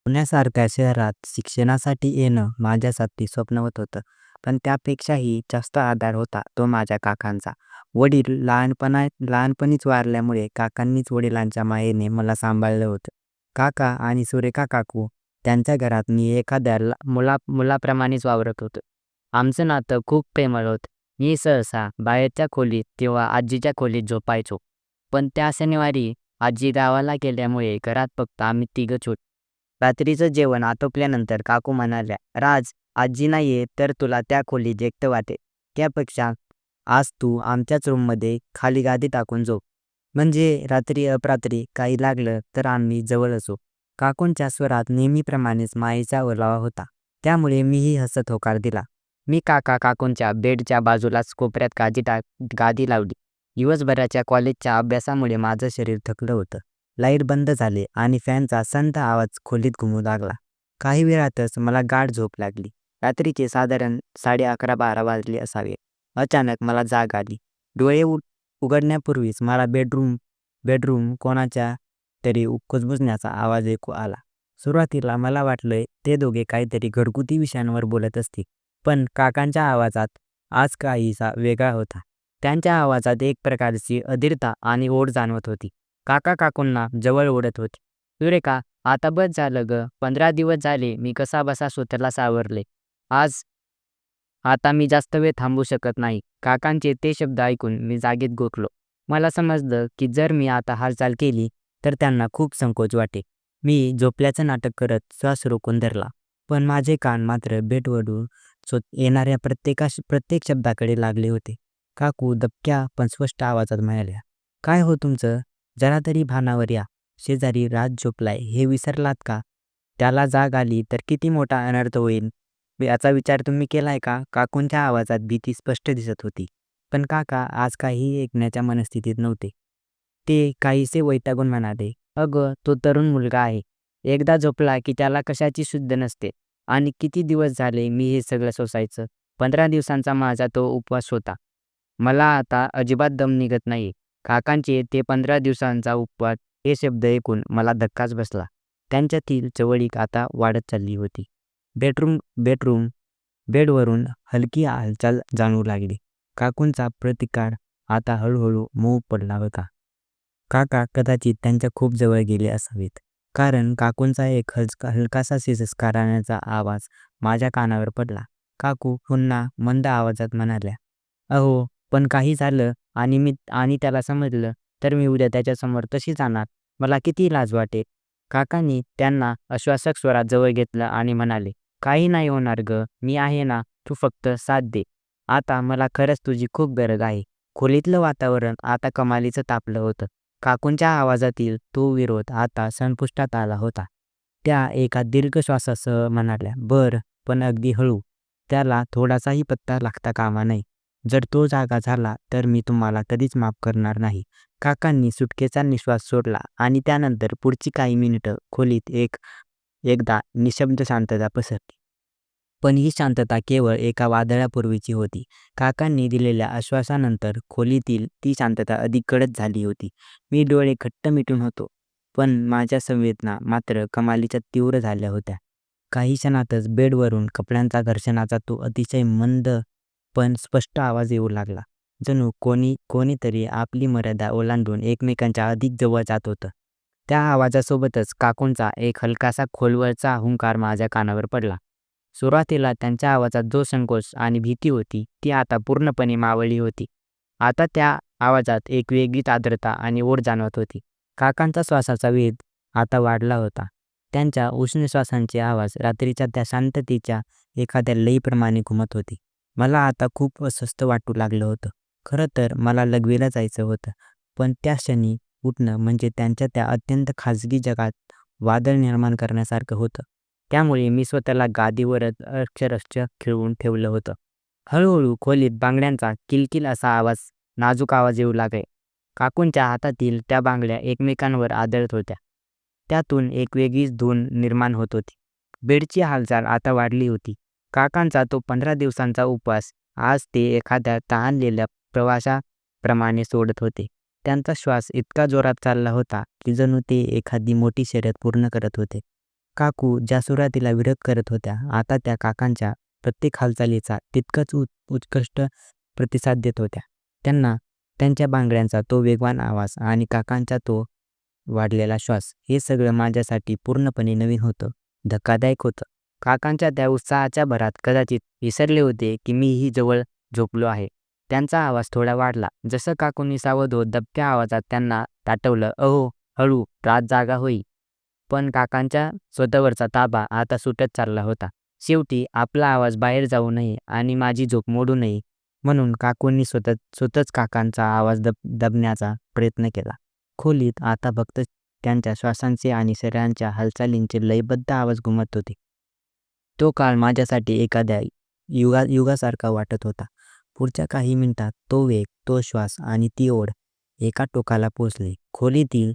पुण्यासारख्या शहरात शिक्षणासाठी येणं माझ्यासाठी स्वप्नवत होतं. पण त्यापेक्षाही जास्त आधार होता तो माझ्या काकांचा. वडील लहानपणीच वारल्यामुळे काकांनीच वडिलांच्या मायेने मला सांभाळलं होतं. काका आणि सुरेखा काकू त्यांच्या घरात मी एखाद्या मुलाप्रमाणेच वावरत होतो. आमचं नातं खूप प्रेमळ होतं. मी सहसा बाहेरच्या खोलीत किंवा आजीच्या खोलीत झोपायचो. पण त्या शनिवारी आजी गावाला गेल्यामुळे घरात फक्त आम्ही तिघंच होतो. रात्रीचं जेवण आटोपल्यानंतर काकू म्हणाल्या, "राज, आजी नाहीये तर तुला त्या खोलीत एकटं वाटेल. त्यापेक्षा आज तू आमच्याच रूममध्ये खाली गादी टाकून झोप. म्हणजे रात्री अपरात्री काही लागलं तर आम्ही जवळ असू." काकूंच्या स्वरात नेहमीप्रमाणेच मायेचा ओलावा होता. त्यामुळे मीही हसत होकार दिला. मी काकूंच्या बेडच्या बाजूलाच कोपऱ्यात गादी लावली. दिवसभराच्या कॉलेजच्या अभ्यासामुळे माझं शरीर थकलं होतं. लाईट बंद झाले आणि फॅनचा संथ आवाज खोलीत घुमू लागला. काही वेळातच मला गाढ झोप लागली. रात्रीचे साधारण 11:30-12 वाजले असावे. अचानक मला जाग आली. डोळे उघडण्यापूर्वीच मला बेडरूम कोणाच्या तरी कुजबुजण्याचा आवाज ऐकू आला. सुरुवातीला मला वाटलं ते दोघे काहीतरी घरगुती विषयांवर बोलत असतील. पण काकांच्या आवाजात आज काहीसा वेगळा होता. त्यांच्या आवाजात एक प्रकारची अधीरता आणि ओढ जाणवत होती. काका काकूंना जवळ ओढत होते. "सुरेखा, आता बस झालं गं. 15 दिवस झाले मी कसाबसा स्वतःला सावरले. आज आता मी जास्त वेळ थांबू शकत नाही." काकांचे ते शब्द ऐकून मी जागेत गोठलो. मला समजलं की जर मी आता हालचाल केली तर त्यांना खूप संकोच वाटेल. मी झोपल्याचं नाटक करत श्वास रोखून धरला. पण माझे कान मात्र बेडवरून येणाऱ्या प्रत्येक शब्दाकडे लागले होते. काकू दबक्या पण स्पष्ट आवाजात म्हणाल्या, "काय हो तुमचं? जरा तरी भानावर या. शेजारी राज झोपलाय हे विसरलात का? त्याला जाग आली तर किती मोठा अनर्थ होईल याचा विचार तुम्ही केलाय का?" काकूंच्या आवाजात भीती स्पष्ट दिसत होती. पण काका आज काहीही ऐकण्याच्या मनस्थितीत नव्हते. ते काहीसे वैतागून म्हणाले, "अगं, तो तरुण मुलगा आहे. एकदा झोपला की त्याला कशाची शुद्ध नसते. आणि किती दिवस झाले मी हे सगळं सोसायचं. 15 दिवसांचा माझा तो उपवास होता. मला आता अजिबात दम निघत नाही." काकांचे ते 15 दिवसांचा उपवास हे शब्द ऐकून मला धक्काच बसला. त्यांच्यातील जवळीक आता वाढत चालली होती. बेडरूम बेडरूम बेडवरून हलकी हालचाल जाणवू लागली. काकूंचा प्रतिकार आता हळूहळू मऊ पडला होता. काका कदाचित त्यांच्या खूप जवळ गेले असावेत. कारण काकूंचा एक हलकासा शिरस्काराचा आवाज माझ्या कानावर पडला. काकू पुन्हा मंद आवाजात म्हणाल्या, "अहो, पण काही झालं आणि त्याला समजलं तर मी उद्या त्याच्यासमोर कशी जाणार? मला किती लाज वाटेल." काकांनी त्यांना आश्वासक स्वरात जवळ घेतलं आणि म्हणाले, "काही नाही होणार गं, मी आहे ना, तू फक्त साथ दे. आता मला खरंच तुझी खूप गरज आहे." खोलीतलं वातावरण आता कमालीचं तापलं होतं. काकूंच्या आवाजातील तो विरोध आता संपुष्टात आला होता. त्या एका दीर्घ श्वासासह म्हणाल्या, "बरं, पण अगदी हळू. त्याला थोडासाही पत्ता लागता कामा नये. जर तो जागा झाला तर मी तुम्हाला कधीच माफ करणार नाही." काकांनी सुटकेचा निश्वास सोडला आणि त्यानंतर पुढची काही मिनिटं खोलीत एकदा निशब्द शांतता पसरली. पण ही शांतता केवळ एका वादळापूर्वीची होती. काकांनी दिलेल्या आश्वासानंतर खोलीतील ती शांतता अधिक कडक झाली होती. मी डोळे घट्ट मिटून होतो, पण माझ्या संवेदना मात्र कमालीच्या तीव्र झाल्या होत्या. काही क्षणातच बेडवरून कपड्यांचा घर्षणाचा तो अतिशय मंद पण स्पष्ट आवाज येऊ लागला. जणू कोणीतरी आपली मर्यादा ओलांडून एकमेकांच्या अधिक जवळ जात होतं. त्या आवाजासोबतच काकूंचा एक हलकासा खोलवरचा हुंकार माझ्या कानावर पडला. सुरुवातीला त्यांच्या आवाजात जो संकोच आणि भीती होती ती आता पूर्णपणे मावळली होती. आता त्या आवाजात एक वेगळीच आर्द्रता आणि ओढ जाणवत होती. काकांचा श्वासाचा वेग आता वाढला होता. त्यांच्या उष्ण श्वासांचे आवाज रात्रीच्या त्या शांततेच्या एखाद्या लयीप्रमाणे घुमत होते. मला आता खूप अस्वस्थ वाटू लागलं होतं. खरं तर मला लघवीला जायचं होतं. पण त्या क्षणी उठणं म्हणजे त्यांच्या त्या अत्यंत खाजगी जगात वादळ निर्माण करण्यासारखं होतं. त्यामुळे मी स्वतःला गादीवरच अक्षरशः खिळवून ठेवलं होतं. हळूहळू खोलीत बांगड्यांचा किलकिल असा आवाज, नाजूक आवाज येऊ लागले. काकूंच्या हातातील त्या बांगड्या एकमेकांवर आदळत होत्या. त्यातून एक वेगळीच धून निर्माण होत होती. बेडची हालचाल आता वाढली होती. काकांचा तो 15 दिवसांचा उपवास आज ते एखाद्या तहानलेल्या प्रवाशाप्रमाणे सोडत होते. त्यांचा श्वास इतका जोरात चालला होता की जणू ते एखादी मोठी शर्यत पूर्ण करत होते. काकू ज्या सुरुवातीला विरोध करत होत्या, आता त्या काकांच्या प्रत्येक हालचालीचा तितकाच उत्कृष्ट प्रतिसाद देत होत्या. त्यांना त्यांच्या बांगड्यांचा तो वेगवान आवाज आणि काकांचा तो वाढलेला श्वास हे सगळं माझ्यासाठी पूर्णपणे नवीन होतं, धक्कादायक होतं. काकांच्या त्या उत्साहाच्या भरात कदाचित विसरले होते की मीही जवळ झोपलो आहे. त्यांचा आवाज थोडा वाढला. जसं काकूंनी सावध होत दबक्या आवाजात त्यांना ताटवलं, "अहो, हळू, रात जागा होई." पण काकांच्या स्वतःवरचा ताबा आता सुटत चालला होता. शेवटी आपला आवाज बाहेर जाऊ नये आणि माझी झोप मोडू नये म्हणून काकूंनी स्वतःच काकांचा आवाज दबण्याचा प्रयत्न केला. खोलीत आता फक्त त्यांच्या श्वासांचे आणि शरीरांच्या हालचालींचे लयबद्ध आवाज घुमत होते. तो काळ माझ्यासाठी एखाद्या युगासारखा वाटत होता. पुढच्या काही मिनिटात तो वेग, तो श्वास आणि ती ओढ एका टोकाला पोहोचले. खोलीतील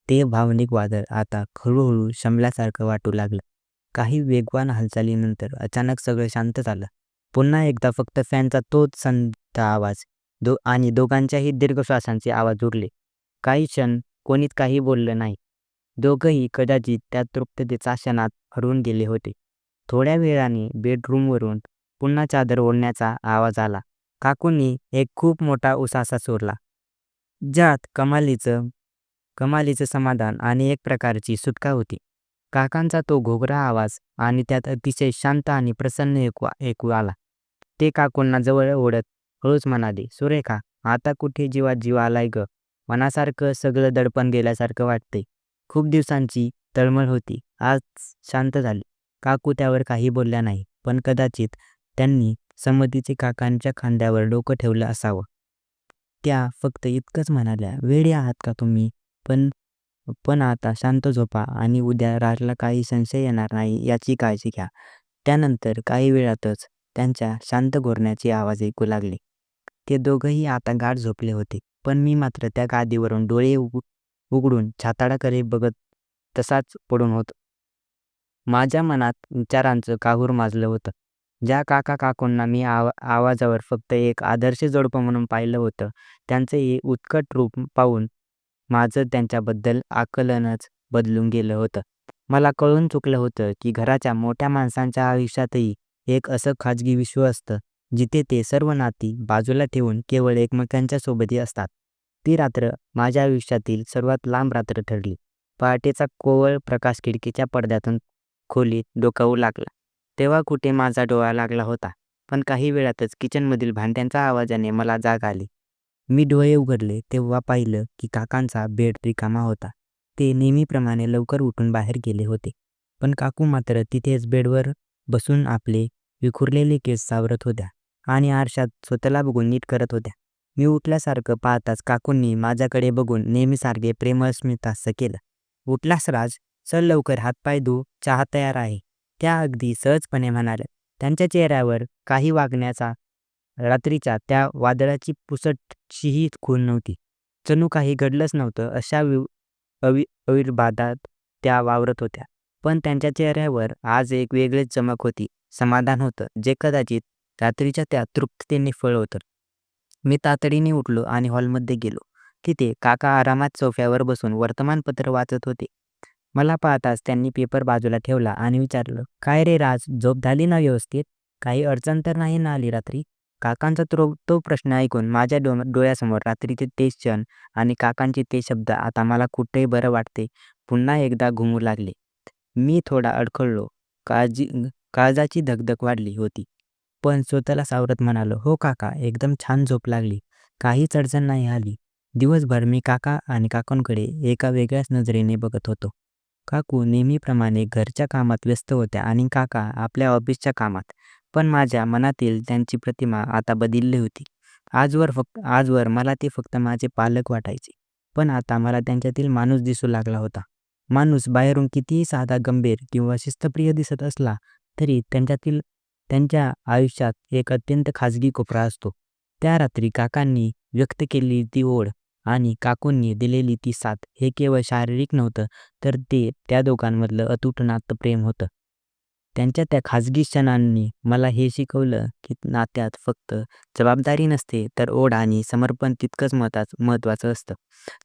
ते भावनिक वादळ आता हळूहळू शमल्यासारखं वाटू लागलं. काही वेगवान हालचालीनंतर अचानक सगळं शांत झालं. पुन्हा एकदा फक्त फॅनचा तोच संथ आवाज आणि दोघांच्याही दीर्घ श्वासांचे आवाज उरले. काही क्षण कोणीच काही बोललं नाही. दोघंही कदाचित त्या तृप्ततेच्या क्षणात हरवून गेले होते. थोड्या वेळाने बेडरूमवरून पुन्हा चादर ओढण्याचा आवाज आला. काकूंनी एक खूप मोठा उसासा सोडला, ज्यात कमालीचं समाधान आणि एक प्रकारची सुटका होती. काकांचा तो घोगरा आवाज आणि त्यात अतिशय शांत आणि प्रसन्न ऐकू आला. ते काकूंना जवळ ओढत हळूच म्हणाले, "सुरेखा, आता कुठे जीवात जीव आलाय ग. मनासारखं सगळं दडपण गेल्यासारखं वाटतंय." खूप दिवसांची तळमळ होती आज शांत झाली. काकू त्यावर काही बोलल्या नाही, पण कदाचित त्यांनी संमतीचे काकांच्या खांद्यावर डोकं ठेवलं असावं. त्या फक्त इतकंच म्हणाल्या, "वेडे आहात का तुम्ही? पण पण आता शांत झोपा आणि उद्या राजला काही संशय येणार नाही याची काळजी घ्या." त्यानंतर काही वेळातच त्यांच्या शांत घोरण्याचे आवाज ऐकू लागले. ते दोघंही आता गाढ झोपले होते, पण मी मात्र त्या गादीवरून डोळे उघडून छाताडाकडे बघत तसाच पडून होतो. माझ्या मनात विचारांचं काहूर माजलं होतं. ज्या काका-काकूंना मी आवाजावर फक्त एक आदर्श जोडपं म्हणून पाहिलं होतं, त्यांचं हे उत्कट रूप पाहून माझं त्यांच्याबद्दल आकलनच बदलून गेलं होतं. मला कळून चुकलं होतं की घराच्या मोठ्या माणसांच्या आयुष्यातही एक असं खाजगी विश्व असतं, जिथे ते सर्व नाती बाजूला ठेवून केवळ एकमेकांच्या सोबती असतात. ती रात्र माझ्या आयुष्यातील सर्वात लांब रात्र ठरली. पहाटेचा कोवळ प्रकाश खिडकीच्या पडद्यातून खोलीत डोकावू लागला. तेव्हा कुठे माझा डोळा लागला होता, पण काही वेळातच किचनमधील भांड्यांच्या आवाजाने मला जाग आली. मी डोळे उघडले तेव्हा पाहिलं की काकांचा बेड रिकामा होता. ते नेहमीप्रमाणे लवकर उठून बाहेर गेले होते, पण काकू मात्र तिथेच बेडवर बसून आपले विखुरलेले केस सावरत होत्या आणि आरशात स्वतःला बघून नीट करत होत्या. मी उठल्यासारखं पाहताच काकूंनी माझ्याकडे बघून नेहमीसारखे प्रेमळ स्मितहास्य केलं. "उठलास राज? चल लवकर हातपाय धु, चहा तयार आहे." त्या अगदी सहजपणे म्हणाल्या. त्यांच्या चेहऱ्यावर काही वागण्याचा रात्रीच्या त्या वादळाची पुसटशीही खूण नव्हती. जणू काही घडलंच नव्हतं अशा अविर्भातात त्या वावरत होत्या. पण त्यांच्या चेहऱ्यावर आज एक वेगळीच चमक होती, समाधान होतं, जे कदाचित रात्रीच्या त्या तृप्ततेने फळ होतं. मी तातडीने उठलो आणि हॉलमध्ये गेलो. तिथे काका आरामात सोफ्यावर बसून वर्तमानपत्र वाचत होते. मला पाहताच त्यांनी पेपर बाजूला ठेवला आणि विचारलं, "काय रे राज, झोप झाली ना व्यवस्थित? काही अडचण तर नाही ना आली रात्री?" काकांचा तो प्रश्न ऐकून माझ्या डोळ्यासमोर रात्रीचे ते क्षण आणि काकांचे ते शब्द आता मला कुठेही बरं वाटते पुन्हा एकदा घुमू लागले. मी थोडा अडखळलो. काळजाची धगधग वाढली होती. पण स्वतःला सावरत म्हणालो, "हो काका, एकदम छान झोप लागली. काहीच अडचण नाही आली." दिवसभर मी काका आणि काकांकडे एका वेगळ्याच नजरेने बघत होतो. काकू नेहमीप्रमाणे घरच्या कामात व्यस्त होत्या आणि काका आपल्या ऑफिसच्या कामात. पण माझ्या मनातील त्यांची प्रतिमा आता बदलली होती. आजवर मला ते फक्त माझे पालक वाटायचे. पण आता मला त्यांच्यातील माणूस दिसू लागला होता. माणूस बाहेरून कितीही साधा, गंभीर किंवा शिस्तप्रिय दिसत असला तरी त्यांच्या आयुष्यात एक अत्यंत खाजगी कोपरा असतो. त्या रात्री काकांनी व्यक्त केलेली ती ओढ आणि काकूंनी दिलेली ती साथ हे केवळ शारीरिक नव्हतं, तर ते त्या दोघांमधलं अतूट नातं प्रेम होतं. त्यांच्या त्या खाजगी क्षणांनी मला हे शिकवलं की नात्यात फक्त जबाबदारी नसते, तर ओढ आणि समर्पण तितकंच महत्त्वाचं असतं.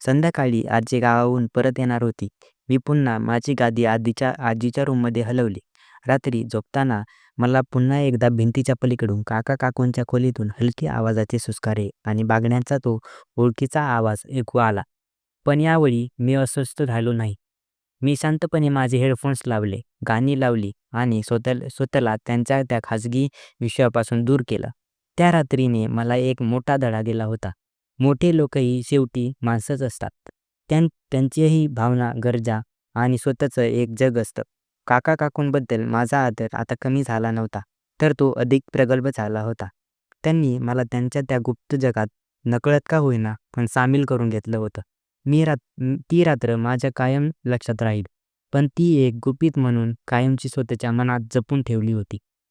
संध्याकाळी आजी गावाहून परत येणार होती. मी पुन्हा माझी गादी आजीच्या रूममध्ये हलवली. रात्री झोपताना मला पुन्हा एकदा भिंतीच्या पलीकडून काका-काकूंच्या खोलीतून हलकी आवाजाचे सुस्कारे आणि वागण्याचा तो ओळखीचा आवाज ऐकू आला. पण यावेळी मी अस्वस्थ झालो नाही. मी शांतपणे माझे हेडफोन्स लावले, गाणी लावली आणि स्वतःला त्यांच्या त्या खाजगी विषयापासून दूर केलं. त्या रात्रीने मला एक मोठा धडा दिला होता. मोठे लोकही शेवटी माणसंच असतात. त्यांचीही भावना, गरजा आणि स्वतःचं एक जग असतं. काका-काकूंबद्दल माझा आदर आता कमी झाला नव्हता, तर तो अधिक प्रगल्भ झाला होता. त्यांनी मला त्यांच्या त्या गुप्त जगात नकळत का होईना, पण सामील करून घेतलं होतं. ती रात्र माझ्या कायम लक्षात राहील. पण ती एक गुपित म्हणून कायमची स्वतःच्या मनात जपून ठेवली होती.